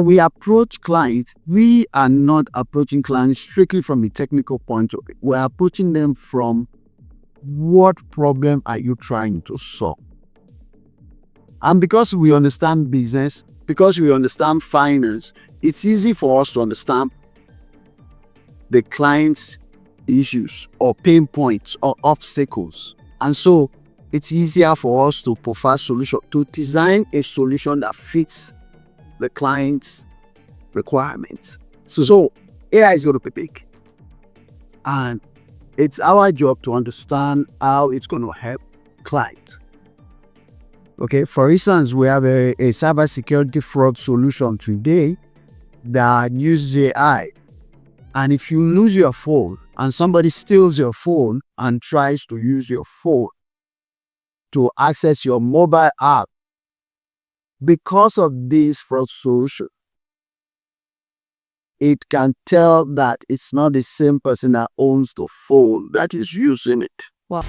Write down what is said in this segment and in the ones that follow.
we approach clients, we are not approaching clients strictly from a technical point of view. We're approaching them from what problem are you trying to solve? And because we understand business, because we understand finance, it's easy for us to understand the client's issues or pain points or obstacles. And so it's easier for us to provide solution, to design a solution that fits the client's requirements. So AI is going to be big. And it's our job to understand how it's going to help clients. Okay, for instance, we have a cybersecurity fraud solution today that uses AI. And if you lose your phone and somebody steals your phone and tries to use your phone to access your mobile app, because of this fraud solution, it can tell that it's not the same person that owns the phone that is using it. Wow.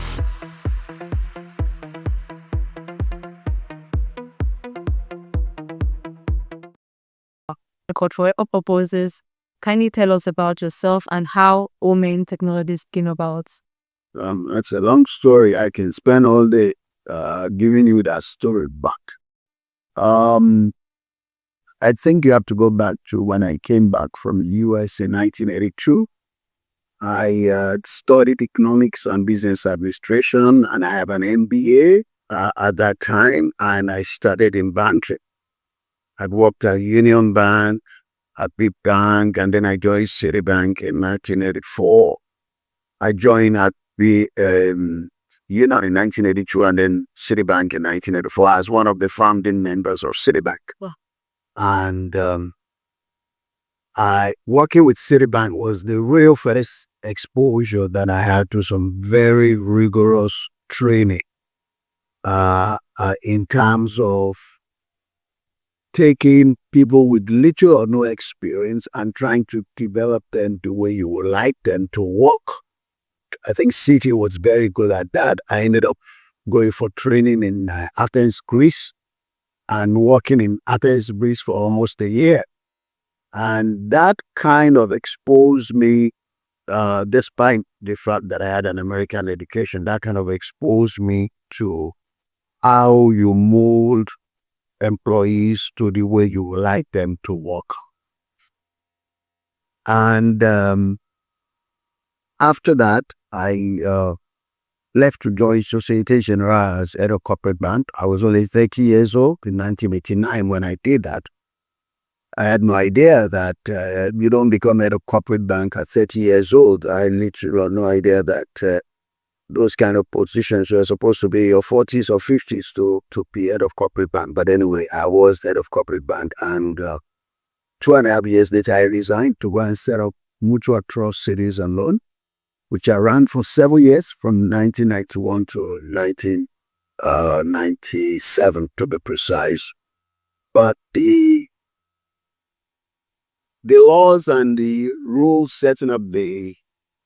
Record for your purposes. Can you tell us about yourself and how Holmen Technologies came about? That's a long story. I can spend all day giving you that story back. I think you have to go back to when I came back from the US in 1982. I studied economics and business administration, and I have an MBA at that time, and I started in banking. I'd worked at Union Bank, at Big Bank, and then I joined Citibank in 1984. I joined at the in 1982, and then Citibank in 1984 as one of the founding members of Citibank. Wow. And working with Citibank was the real first exposure that I had to some very rigorous training in terms of taking people with little or no experience and trying to develop them the way you would like them to work. I think Citi was very good at that. I ended up going for training in Athens, Greece, and working in Athens, Greece for almost a year. And that kind of exposed me, despite the fact that I had an American education, that kind of exposed me to how you mold employees to the way you would like them to work. And after that, I left to join Societe Generale as head of corporate bank. I was only 30 years old in 1989 when I did that. I had no idea that you don't become head of corporate bank at 30 years old. I literally had no idea that those kind of positions were supposed to be your 40s or 50s to be head of corporate bank. But anyway, I was head of corporate bank, and 2.5 years later, I resigned to go and set up Mutual Trust Savings and Loan, which I ran for 7 years, from 1991 to 1997 to be precise. But the laws and the rules setting up the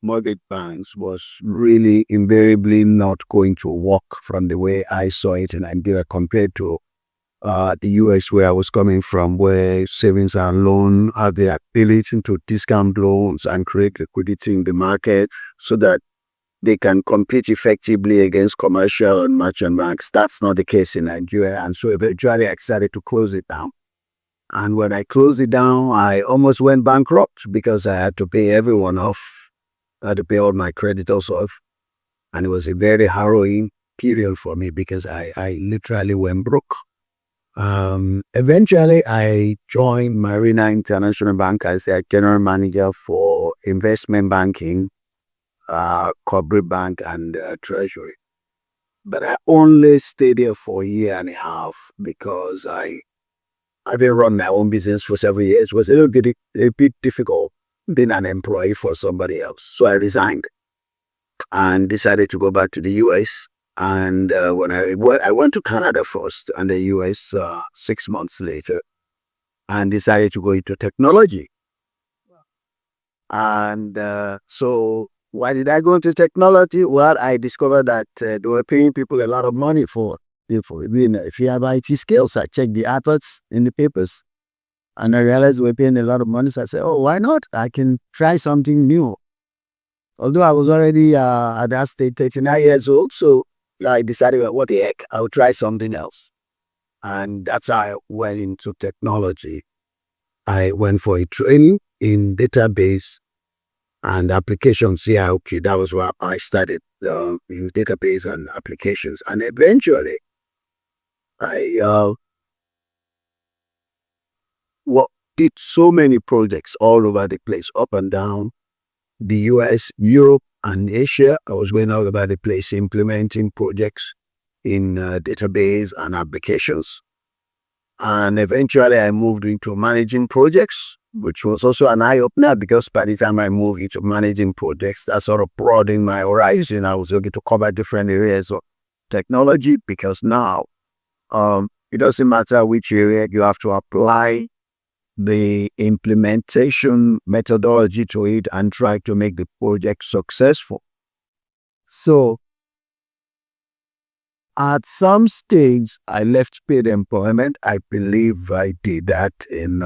mortgage banks was really invariably not going to work from the way I saw it in Nigeria compared to the US, where I was coming from, where savings and loan have the ability to discount loans and create liquidity in the market so that they can compete effectively against commercial and merchant banks. That's not the case in Nigeria. And so eventually I decided to close it down. And when I closed it down, I almost went bankrupt because I had to pay everyone off. I had to pay all my creditors off. And it was a very harrowing period for me because I literally went broke. Eventually, I joined Marina International Bank as a general manager for investment banking, corporate bank, and treasury. But I only stayed there for a year and a half because I've been running my own business for several years. It was a bit difficult being an employee for somebody else. So I resigned and decided to go back to the US. And when I went to Canada first and the US 6 months later, and decided to go into technology. And so why did I go into technology? Well, I discovered that they were paying people a lot of money for if you have IT skills. I checked the adverts in the papers. And I realized we're paying a lot of money. So I said, oh, why not? I can try something new. Although I was already at that stage 39 years old. So I decided, well, what the heck, I'll try something else. And that's how I went into technology. I went for a training in database and applications. Yeah, okay, that was where I started in database and applications. And eventually, I well, did so many projects all over the place, up and down the US, Europe, and Asia. I was going all over the place implementing projects in database and applications. And eventually I moved into managing projects, which was also an eye-opener because by the time I moved into managing projects, that sort of broadened my horizon. I was looking to cover different areas of technology because now it doesn't matter which area you have to apply the implementation methodology to it and try to make the project successful. So at some stage, I left paid employment. I believe I did that in,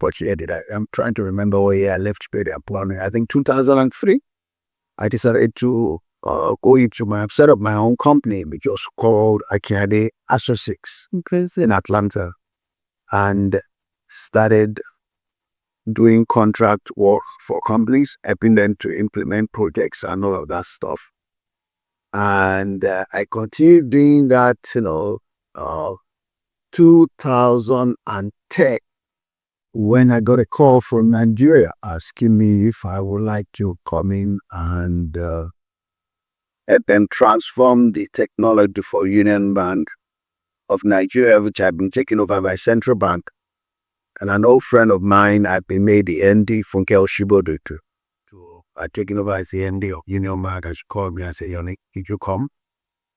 what year did I? I'm trying to remember what year I left paid employment. I think 2003. I decided to set up my own company, which was called Akinade Associates in Atlanta, and started doing contract work for companies, helping them to implement projects and all of that stuff. And I continued doing that, 2010, when I got a call from Nigeria asking me if I would like to come in and help them transform the technology for Union Bank of Nigeria, which had been taken over by Central Bank. And an old friend of mine had been made the ND, Funke Oshibodu, to taken over as the ND of Union Bank. And she called me and said, Yoni, did you come?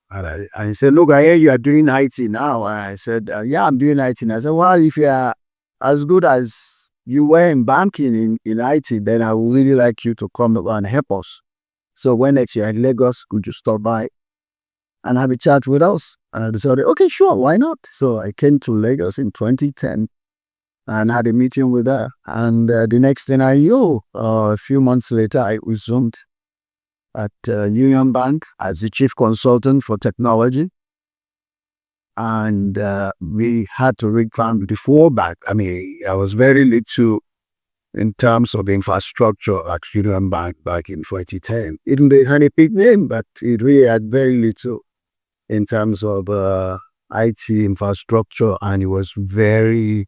And I said, look, I hear you are doing IT now. And I said, yeah, I'm doing IT. And I said, well, if you are as good as you were in banking in IT, then I would really like you to come and help us. So when next year in Lagos, could you stop by and have a chat with us? And I decided, okay, sure, why not? So I came to Lagos in 2010 and had a meeting with her. And the next thing I knew, a few months later, I resumed at Union Bank as the chief consultant for technology. And we had to revamp the fallback. I mean, I was very little in terms of infrastructure at Union Bank back in 2010. Even they had a big name, but it really had very little in terms of IT infrastructure, and it was very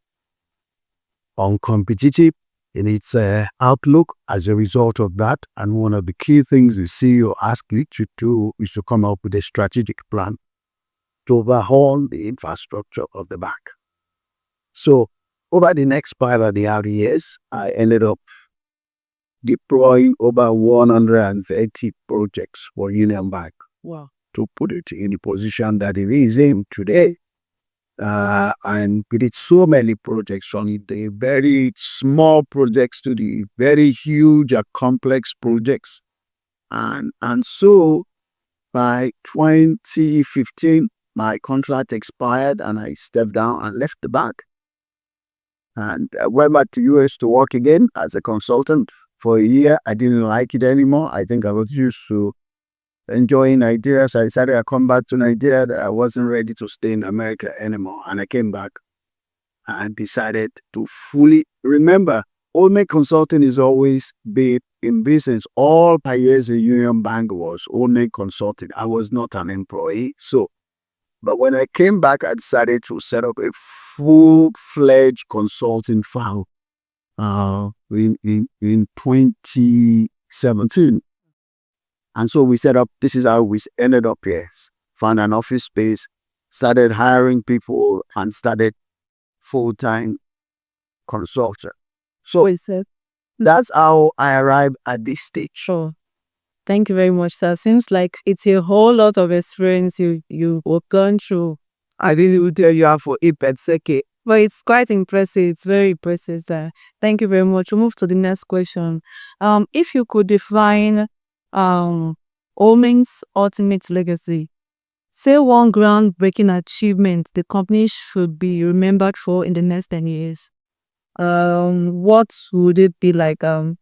uncompetitive in its outlook as a result of that. And one of the key things the CEO asked you to do is to come up with a strategic plan to overhaul the infrastructure of the bank. So over the next 5.5 years, I ended up deploying over 130 projects for Union Bank. Wow. To put it in the position that it is in today. And we did so many projects, from the very small projects to the very huge and complex projects. And so by 2015, my contract expired and I stepped down and left the bank. And I went back to US to work again as a consultant for a year. I didn't like it anymore. I think I was used to enjoying Nigeria. So I decided I'd come back to Nigeria, that I wasn't ready to stay in America anymore. And I came back and decided to fully remember, Holmen Consulting is always been in business. All my years in Union Bank was Holmen Consulting. I was not an employee. So, but when I came back, I decided to set up a full-fledged consulting firm in 2017. And so we set up, this is how we ended up here. Found an office space, started hiring people, and started full-time consulting. So that's how I arrived at this stage. Sure. Thank you very much, sir. Seems like it's a whole lot of experience you've gone through. I didn't even tell you how for 8 But it's quite impressive. It's very impressive, sir. Thank you very much. We'll move to the next question. If you could define Holmen's ultimate legacy, say one groundbreaking achievement the company should be remembered for in the next 10 years. what would it be like? How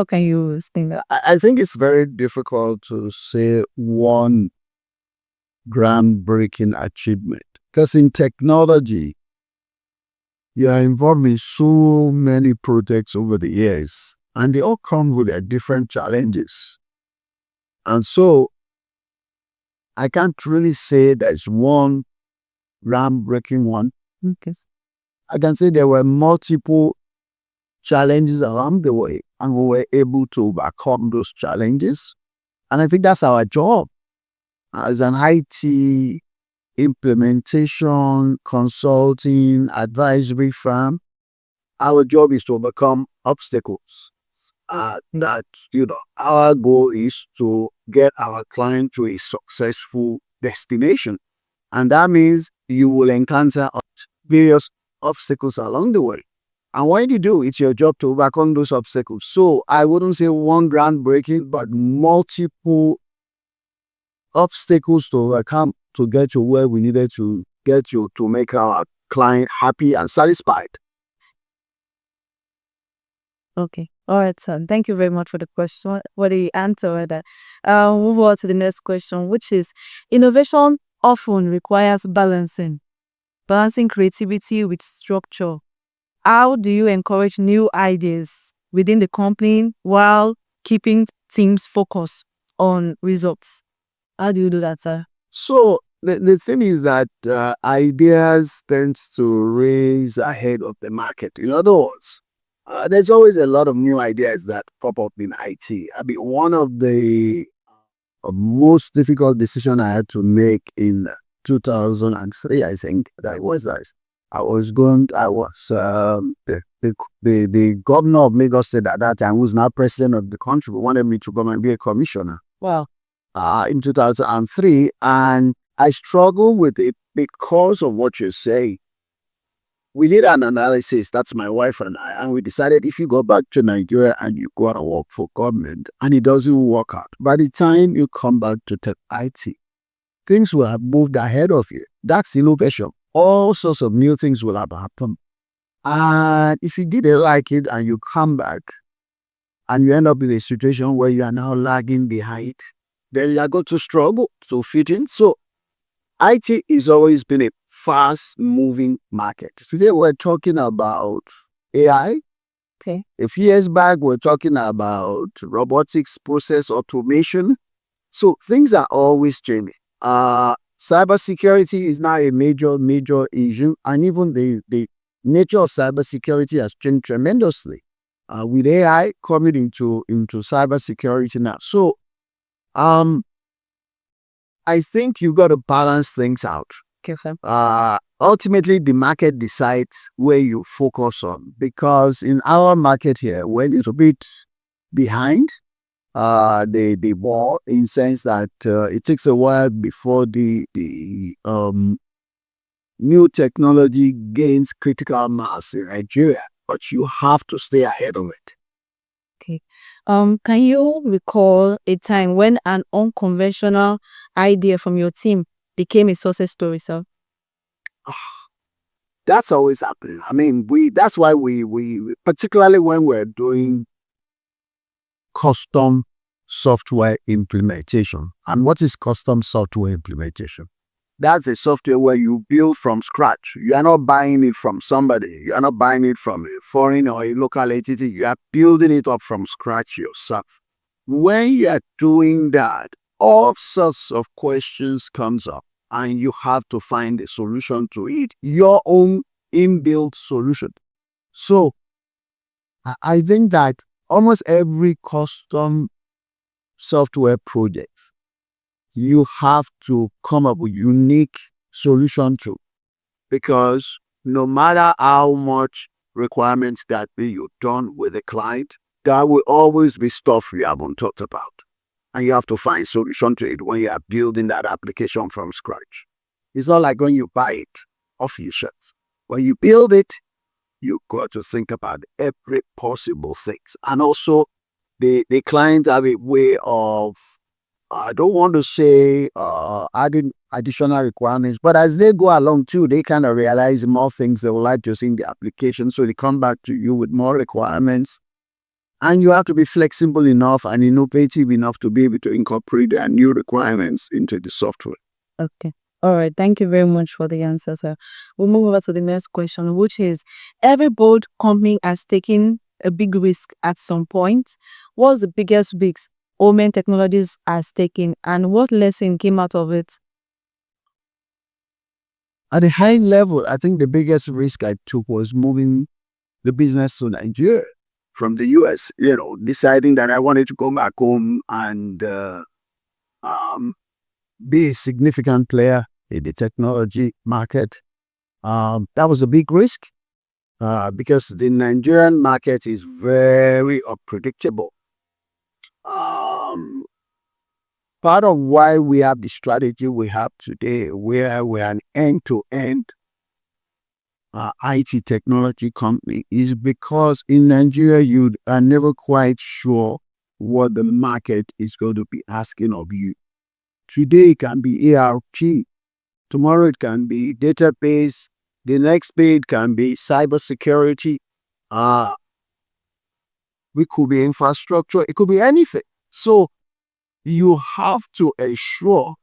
can you explain that? I think it's very difficult to say one groundbreaking achievement because in technology, you are involved in so many projects over the years, and they all come with their different challenges. And so I can't really say there's one groundbreaking one. Okay. I can say there were multiple challenges along the way, and we were able to overcome those challenges. And I think that's our job as an IT implementation, consulting, advisory firm. Our job is to overcome obstacles. That, our goal is to get our client to a successful destination. And that means you will encounter various obstacles along the way. And when you do, it's your job to overcome those obstacles. So I wouldn't say one groundbreaking, but multiple obstacles to overcome to get to where we needed to get to make our client happy and satisfied. Okay. All right, son. Thank you very much for the question, for the answer. That move on to the next question, which is innovation often requires balancing creativity with structure. How do you encourage new ideas within the company while keeping teams focused on results? How do you do that, sir? So the thing is that ideas tends to raise ahead of the market. In other words, there's always a lot of new ideas that pop up in IT. I mean, one of the most difficult decision I had to make in 2003, I think that was that. The governor of Lagos State at that time, who's now president of the country, wanted me to come and be a commissioner. Well, in 2003, and I struggled with it because of what you say. We did an analysis, that's my wife and I, and we decided if you go back to Nigeria and you go and work for government and it doesn't work out, by the time you come back to tech IT, things will have moved ahead of you. That's innovation. All sorts of new things will have happened. And if you didn't like it and you come back and you end up in a situation where you are now lagging behind, then you are going to struggle to fit in. So IT has always been a fast-moving market. Today we're talking about AI. Okay. A few years back, we're talking about robotics, process automation. So things are always changing. Cybersecurity is now a major issue, and even the nature of cybersecurity has changed tremendously with AI coming into cybersecurity now. So, I think you got to balance things out. Okay, sir. Ultimately, the market decides where you focus on, because in our market here, we're a little bit behind the ball, in sense that it takes a while before the new technology gains critical mass in Nigeria, but you have to stay ahead of it. Okay. Can you recall a time when an unconventional idea from your team became a success story, sir? That's always happening. I mean, that's why we particularly when we're doing custom software implementation. And what is custom software implementation? That's a software where you build from scratch. You are not buying it from somebody. You are not buying it from a foreign or a local entity. You are building it up from scratch yourself. When you are doing that, all sorts of questions comes up, and you have to find a solution to it, your own inbuilt solution. So I think that almost every custom software project, you have to come up with unique solution to, because no matter how much requirements that you've done with a client, there will always be stuff we haven't talked about. And you have to find solution to it when you are building that application from scratch. It's not like when you buy it off your shelf. When you build it, you got to think about every possible things. And also, the client have a way of I don't want to say adding additional requirements, but as they go along too, they kind of realize more things they would like to see in the application. So they come back to you with more requirements. And you have to be flexible enough and innovative enough to be able to incorporate their new requirements into the software. Okay. All right. Thank you very much for the answer, sir. We'll move over to the next question, which is every bold company has taken a big risk at some point. What's the biggest risk Holmen Technologies has taken and what lesson came out of it? At a high level, I think the biggest risk I took was moving the business to Nigeria from the US, deciding that I wanted to go back home and um, be a significant player in the technology market. That was a big risk because the Nigerian market is very unpredictable. Um, Part of why we have the strategy we have today, where we're an end-to-end IT technology company, is because in Nigeria you are never quite sure what the market is going to be asking of you. Today it can be ERP, tomorrow it can be database, the next day it can be cybersecurity, we could be infrastructure, it could be anything. So you have to ensure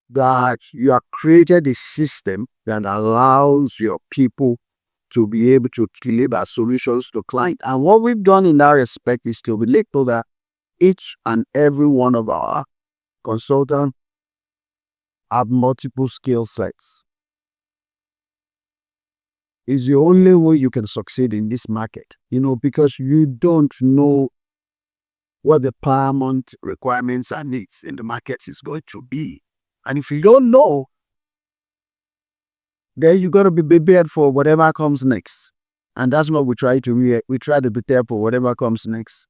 that you have created a system that allows your people to be able to deliver solutions to clients. And what we've done in that respect is to make sure that each and every one of our consultants have multiple skill sets. It's the only way you can succeed in this market, because you don't know what the paramount requirements and needs in the market is going to be. And if you don't know, then you got to be prepared for whatever comes next. And that's what we try to do. We try to be there for whatever comes next.